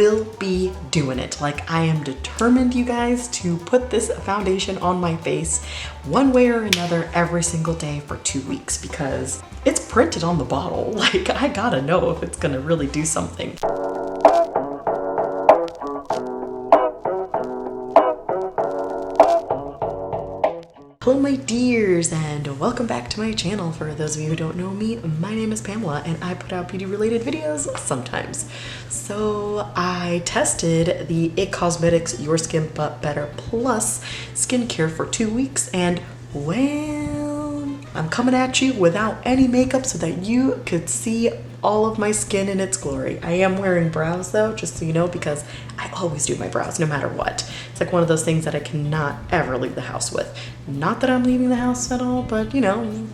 will be doing it. Like, I am determined, you guys, to put this foundation on my face one way or another every single day for 2 weeks because it's printed on the bottle. Like, I gotta know if it's gonna really do something. Hello my dears, and welcome back to my channel. For those of you who don't know me, my name is Pamela and I put out beauty related videos sometimes. So I tested the IT Cosmetics Your Skin But Better Plus skincare for 2 weeks, and well, I'm coming at you without any makeup so that you could see all of my skin in its glory. I am wearing brows though, just so you know, because I always do my brows no matter what. It's like one of those things that I cannot ever leave the house with. Not that I'm leaving the house at all, but you know,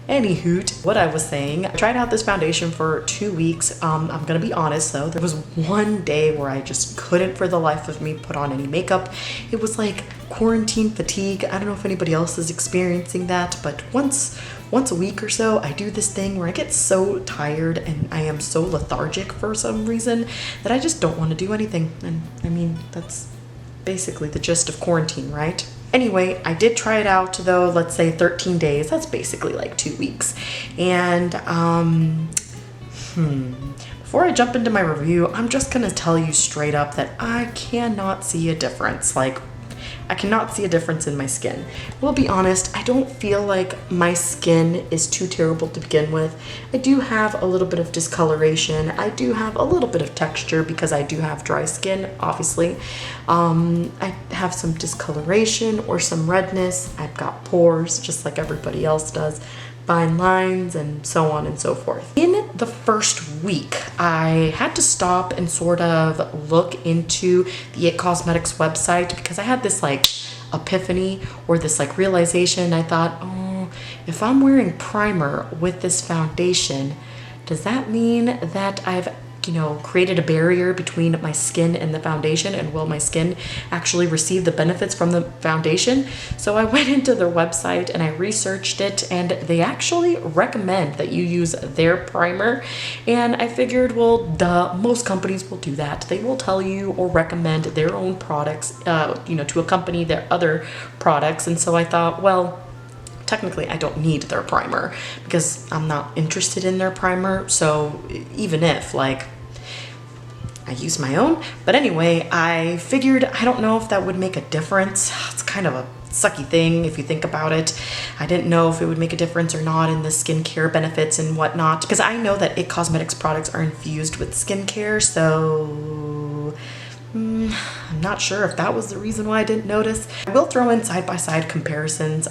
any hoot. What I was saying, I tried out this foundation for 2 weeks. I'm gonna be honest though, there was one day where I just couldn't for the life of me put on any makeup. It was like quarantine fatigue. I don't know if anybody else is experiencing that, but once a week or so, I do this thing where I get so tired and I am so lethargic for some reason that I just don't want to do anything. And I mean, that's basically the gist of quarantine, right? Anyway, I did try it out though, let's say 13 days. That's basically like 2 weeks. And before I jump into my review, I'm just gonna tell you straight up that I cannot see a difference. Like, I cannot see a difference in my skin. We'll be honest, I don't feel like my skin is too terrible to begin with. I do have a little bit of discoloration. I do have a little bit of texture because I do have dry skin, obviously. I have some discoloration or some redness. I've got pores, just like everybody else does. Fine lines and so on and so forth. In the first week, I had to stop and sort of look into the IT Cosmetics website because I had this like epiphany or this like realization. I thought, oh, if I'm wearing primer with this foundation, does that mean that I've created a barrier between my skin and the foundation, and will my skin actually receive the benefits from the foundation? So I went into their website and I researched it, and they actually recommend that you use their primer. And I figured, well, most companies will do that. They will tell you or recommend their own products, to accompany their other products. And so I thought, well, technically I don't need their primer because I'm not interested in their primer. So even if I use my own. But anyway, I figured, I don't know if that would make a difference. It's kind of a sucky thing if you think about it. I didn't know if it would make a difference or not in the skincare benefits and whatnot, because I know that IT Cosmetics products are infused with skincare, so I'm not sure if that was the reason why I didn't notice. I will throw in side-by-side comparisons.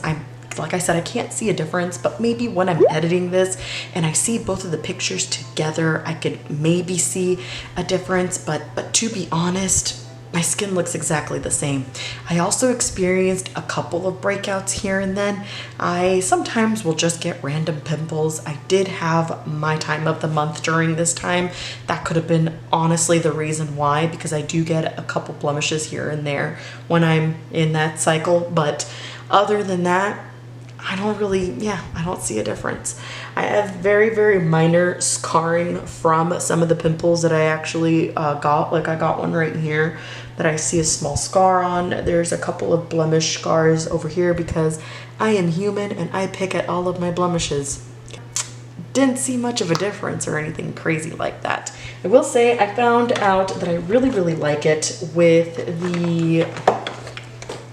Like I said, I can't see a difference, but maybe when I'm editing this and I see both of the pictures together, I could maybe see a difference, but to be honest, my skin looks exactly the same. I also experienced a couple of breakouts here and then. I sometimes will just get random pimples. I did have my time of the month during this time. That could have been honestly the reason why, because I do get a couple blemishes here and there when I'm in that cycle, but other than that, I don't see a difference. I have very, very minor scarring from some of the pimples that I actually got. Like, I got one right here that I see a small scar on. There's a couple of blemish scars over here because I am human and I pick at all of my blemishes. Didn't see much of a difference or anything crazy like that. I will say I found out that I really, really like it with the...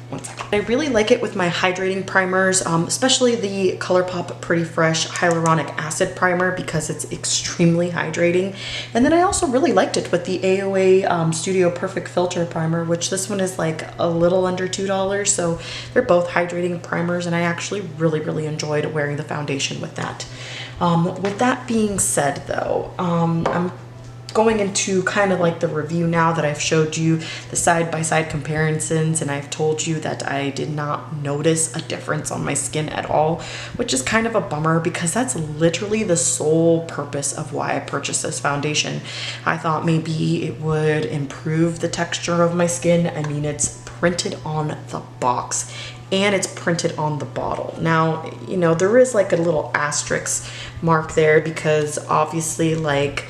One second. I really like it with my hydrating primers, especially the Colourpop Pretty Fresh Hyaluronic Acid Primer because it's extremely hydrating. And then I also really liked it with the AOA Studio Perfect Filter Primer, which this one is like a little under $2. So they're both hydrating primers, and I actually really, really enjoyed wearing the foundation with that. With that being said though, I'm going into kind of like the review now that I've showed you the side-by-side comparisons, and I've told you that I did not notice a difference on my skin at all, which is kind of a bummer because that's literally the sole purpose of why I purchased this foundation. I thought maybe it would improve the texture of my skin. I mean, it's printed on the box and it's printed on the bottle. Now, there is like a little asterisk mark there because obviously, like,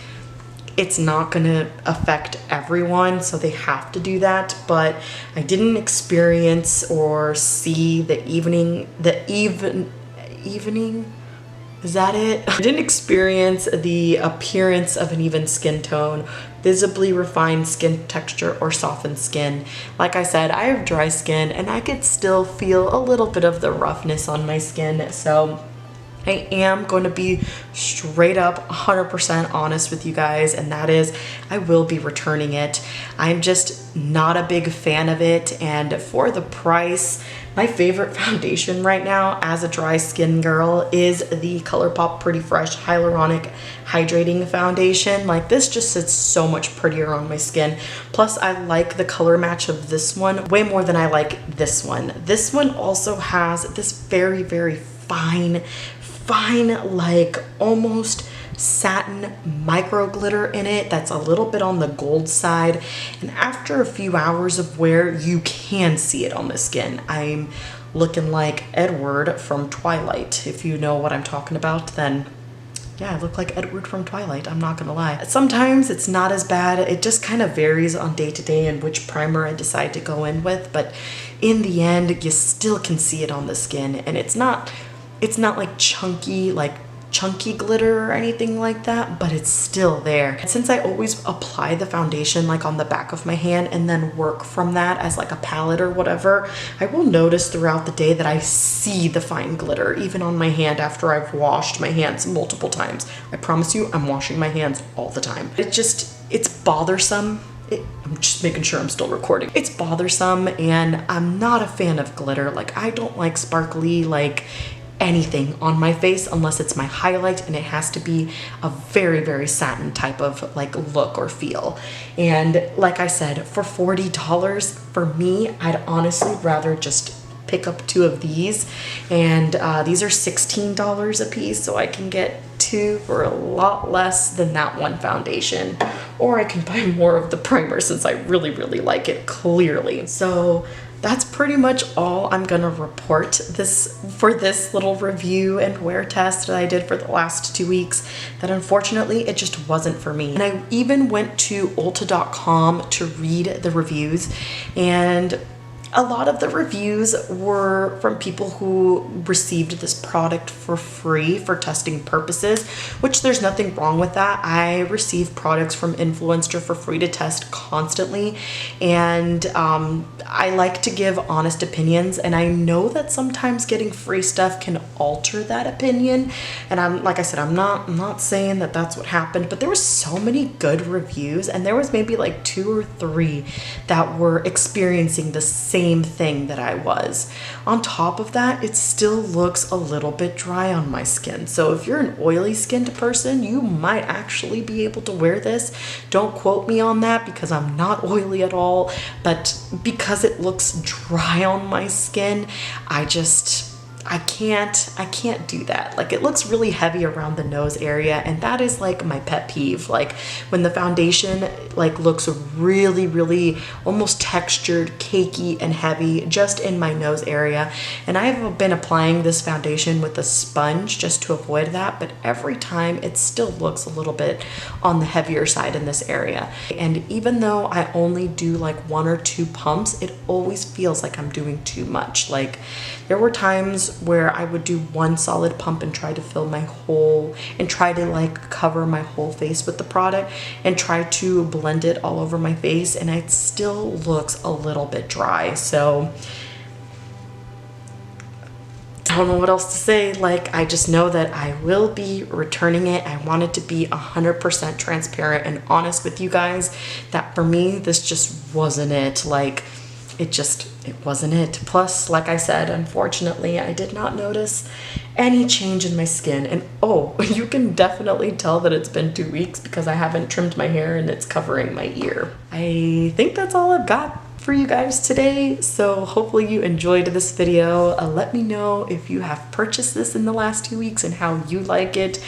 it's not gonna affect everyone, so they have to do that. But I didn't experience or see the evening, is that it? I didn't experience the appearance of an even skin tone, visibly refined skin texture, or softened skin. Like I said, I have dry skin and I could still feel a little bit of the roughness on my skin. So I am going to be straight up 100% honest with you guys, and that is I will be returning it. I'm just not a big fan of it, and for the price, my favorite foundation right now as a dry skin girl is the Colourpop Pretty Fresh Hyaluronic Hydrating Foundation. Like, this just sits so much prettier on my skin. Plus, I like the color match of this one way more than I like this one. This one also has this very, very fine, like almost satin micro glitter in it that's a little bit on the gold side, and after a few hours of wear you can see it on the skin. I'm looking like Edward from Twilight. If you know what I'm talking about, then yeah, I look like Edward from Twilight, I'm not gonna lie. Sometimes it's not as bad. It just kind of varies on day to day and which primer I decide to go in with, but in the end you still can see it on the skin, and it's not like chunky glitter or anything like that, but it's still there. And since I always apply the foundation like on the back of my hand and then work from that as like a palette or whatever, I will notice throughout the day that I see the fine glitter even on my hand after I've washed my hands multiple times. I promise you, I'm washing my hands all the time. It's bothersome. I'm just making sure I'm still recording. It's bothersome, and I'm not a fan of glitter. Like, I don't like sparkly, like, anything on my face unless it's my highlight, and it has to be a very, very satin type of like look or feel. And like I said, for $40, for me, I'd honestly rather just pick up 2 of these, and these are $16 a piece, so I can get 2 for a lot less than that one foundation, or I can buy more of the primer since I really, really like it, clearly. So that's pretty much all I'm gonna report for this little review and wear test that I did for the last 2 weeks, that unfortunately it just wasn't for me. And I even went to Ulta.com to read the reviews, and a lot of the reviews were from people who received this product for free for testing purposes, which there's nothing wrong with that. I receive products from influencers for free to test constantly, and I like to give honest opinions, and I know that sometimes getting free stuff can alter that opinion. And like I said, I'm not saying that that's what happened, but there were so many good reviews, and there was maybe like 2 or 3 that were experiencing the same thing that I was. On top of that, it still looks a little bit dry on my skin. So if you're an oily skinned person, you might actually be able to wear this. Don't quote me on that because I'm not oily at all, but because it looks dry on my skin, I can't do that. Like, it looks really heavy around the nose area, and that is like my pet peeve. Like, when the foundation like looks really, really almost textured, cakey, and heavy just in my nose area. And I've been applying this foundation with a sponge just to avoid that, but every time it still looks a little bit on the heavier side in this area. And even though I only do like 1 or 2 pumps, it always feels like I'm doing too much. Like, there were times where I would do 1 solid pump and try to fill my whole, and try to like cover my whole face with the product and try to blend it all over my face, and it still looks a little bit dry. So I don't know what else to say. Like, I just know that I will be returning it. I wanted to be 100% transparent and honest with you guys that for me, this just wasn't it. Like, it wasn't it. Plus, like I said, unfortunately, I did not notice any change in my skin. And oh, you can definitely tell that it's been 2 weeks because I haven't trimmed my hair and it's covering my ear. I think that's all I've got for you guys today. So hopefully you enjoyed this video. Let me know if you have purchased this in the last 2 weeks and how you like it.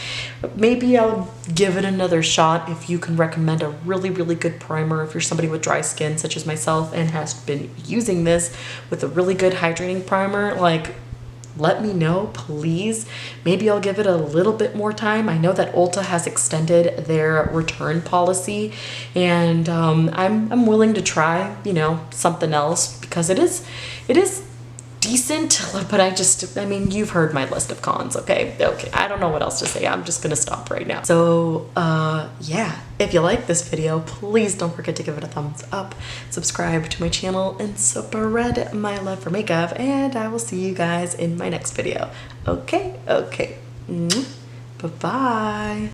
Maybe I'll give it another shot if you can recommend a really, really good primer if you're somebody with dry skin such as myself and has been using this with a really good hydrating primer. Like, let me know, please. Maybe I'll give it a little bit more time. I know that Ulta has extended their return policy, and I'm willing to try, you know, something else, because it is decent, but I mean, you've heard my list of cons, okay? Okay, I don't know what else to say. I'm just gonna stop right now. So, yeah, if you like this video, please don't forget to give it a thumbs up, subscribe to my channel, and spread my love for makeup, and I will see you guys in my next video. Okay? Bye-bye.